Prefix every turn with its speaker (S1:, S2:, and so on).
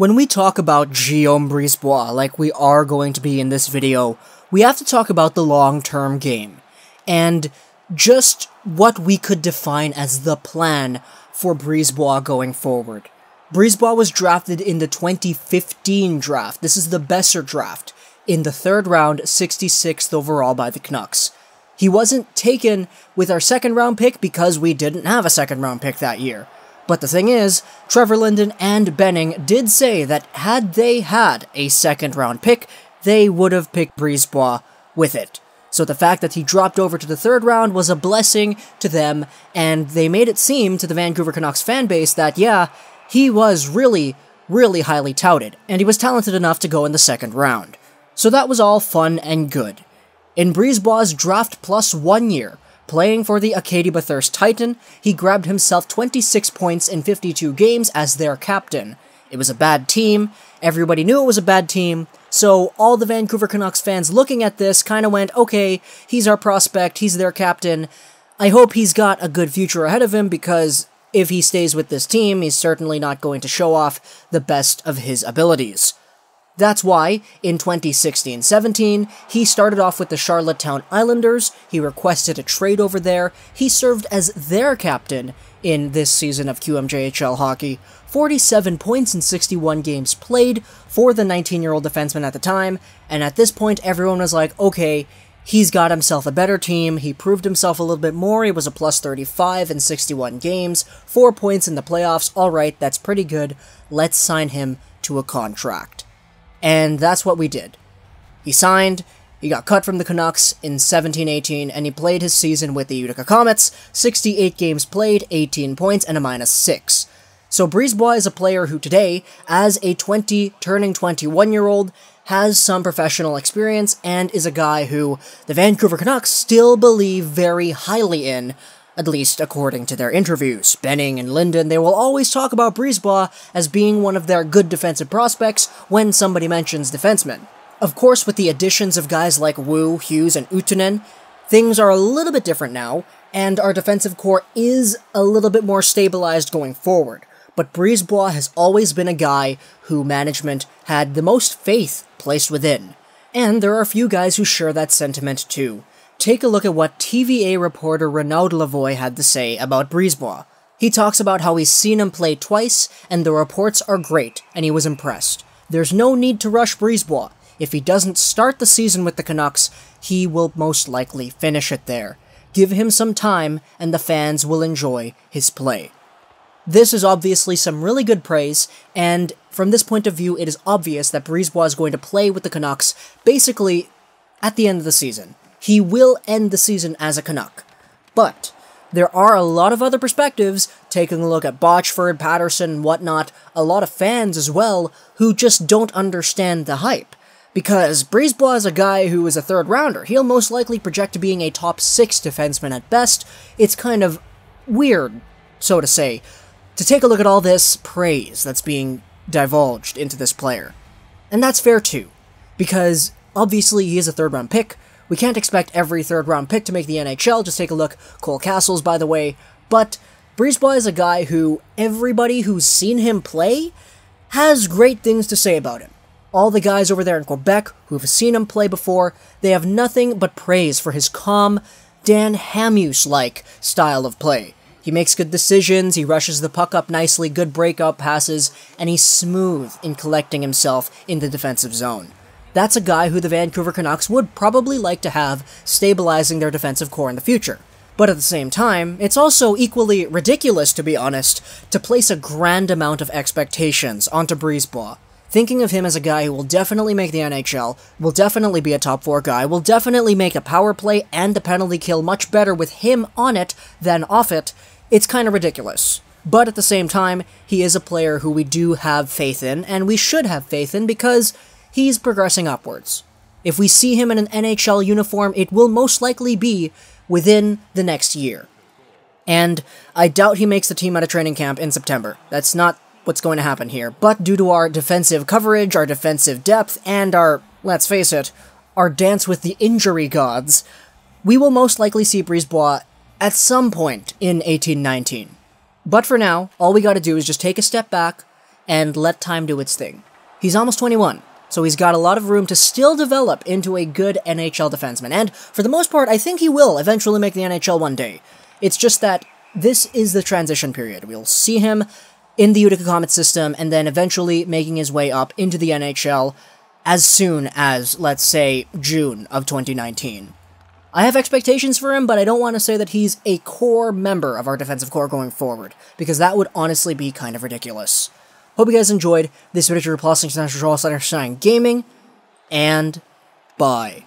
S1: When we talk about Guillaume Brisebois, like we are going to be in this video, we have to talk about the long-term game, and just what we could define as the plan for Brisebois going forward. Brisebois was drafted in the 2015 draft. This is the Besser draft, in the 3rd round, 66th overall by the Canucks. He wasn't taken with our 2nd round pick because we didn't have a 2nd round pick that year. But the thing is, Trevor Linden and Benning did say that had they had a 2nd round pick, they would have picked Brisebois with it. So the fact that he dropped over to the 3rd round was a blessing to them, and they made it seem to the Vancouver Canucks fanbase that, yeah, he was really, really highly touted, and he was talented enough to go in the 2nd round. So that was all fun and good. In Brisebois' draft plus 1 year, playing for the Acadie Bathurst Titan, he grabbed himself 26 points in 52 games as their captain. It was a bad team, everybody knew it was a bad team, so all the Vancouver Canucks fans looking at this kind of went, okay, he's our prospect, he's their captain, I hope he's got a good future ahead of him because if he stays with this team, he's certainly not going to show off the best of his abilities. That's why, in 2016-17, he started off with the Charlottetown Islanders, he requested a trade over there, he served as their captain in this season of QMJHL hockey, 47 points in 61 games played for the 19-year-old defenseman at the time, and at this point everyone was like, okay, he's got himself a better team, he proved himself a little bit more, he was a plus 35 in 61 games, 4 points in the playoffs, alright, that's pretty good, let's sign him to a contract. And that's what we did. He signed, he got cut from the Canucks in 17-18, and he played his season with the Utica Comets, 68 games played, 18 points, and a -6. So Brisebois is a player who today, as a turning 21-year-old, has some professional experience, and is a guy who the Vancouver Canucks still believe very highly in, at least according to their interviews. Benning and Linden, they will always talk about Brisebois as being one of their good defensive prospects when somebody mentions defensemen. Of course, with the additions of guys like Wu, Hughes, and Utunen, things are a little bit different now, and our defensive core is a little bit more stabilized going forward. But Brisebois has always been a guy who management had the most faith placed within. And there are a few guys who share that sentiment too. Take a look at what TVA reporter Renaud Lavoie had to say about Brisebois. He talks about how he's seen him play twice, and the reports are great, and he was impressed. There's no need to rush Brisebois. If he doesn't start the season with the Canucks, he will most likely finish it there. Give him some time, and the fans will enjoy his play. This is obviously some really good praise, and from this point of view, it is obvious that Brisebois is going to play with the Canucks basically at the end of the season. He will end the season as a Canuck. But there are a lot of other perspectives, taking a look at Botchford, Patterson, and whatnot, a lot of fans as well, who just don't understand the hype. Because Brisebois is a guy who is a 3rd rounder. He'll most likely project to being a top 6 defenseman at best. It's kind of weird, so to say, to take a look at all this praise that's being divulged into this player. And that's fair too, because obviously he is a 3rd round pick. We can't expect every 3rd round pick to make the NHL, just take a look, Cole Castles by the way, but Brisebois is a guy who everybody who's seen him play has great things to say about him. All the guys over there in Quebec who've seen him play before, they have nothing but praise for his calm, Dan Hamhuis-like style of play. He makes good decisions, he rushes the puck up nicely, good breakout passes, and he's smooth in collecting himself in the defensive zone. That's a guy who the Vancouver Canucks would probably like to have stabilizing their defensive core in the future. But at the same time, it's also equally ridiculous, to be honest, to place a grand amount of expectations onto Brisebois. Thinking of him as a guy who will definitely make the NHL, will definitely be a top 4 guy, will definitely make a power play and the penalty kill much better with him on it than off it, it's kind of ridiculous. But at the same time, he is a player who we do have faith in, and we should have faith in because he's progressing upwards. If we see him in an NHL uniform, it will most likely be within the next year. And I doubt he makes the team out of training camp in September. That's not what's going to happen here. But due to our defensive coverage, our defensive depth, and our, let's face it, our dance with the injury gods, we will most likely see Brisebois at some point in 18-19. But for now, all we gotta do is just take a step back, and let time do its thing. He's almost 21, so he's got a lot of room to still develop into a good NHL defenseman, and for the most part, I think he will eventually make the NHL one day. It's just that this is the transition period. We'll see him in the Utica Comets system, and then eventually making his way up into the NHL as soon as, let's say, June of 2019. I have expectations for him, but I don't want to say that he's a core member of our defensive core going forward, because that would honestly be kind of ridiculous. Hope you guys enjoyed this video. Plus, International Gaming, and bye.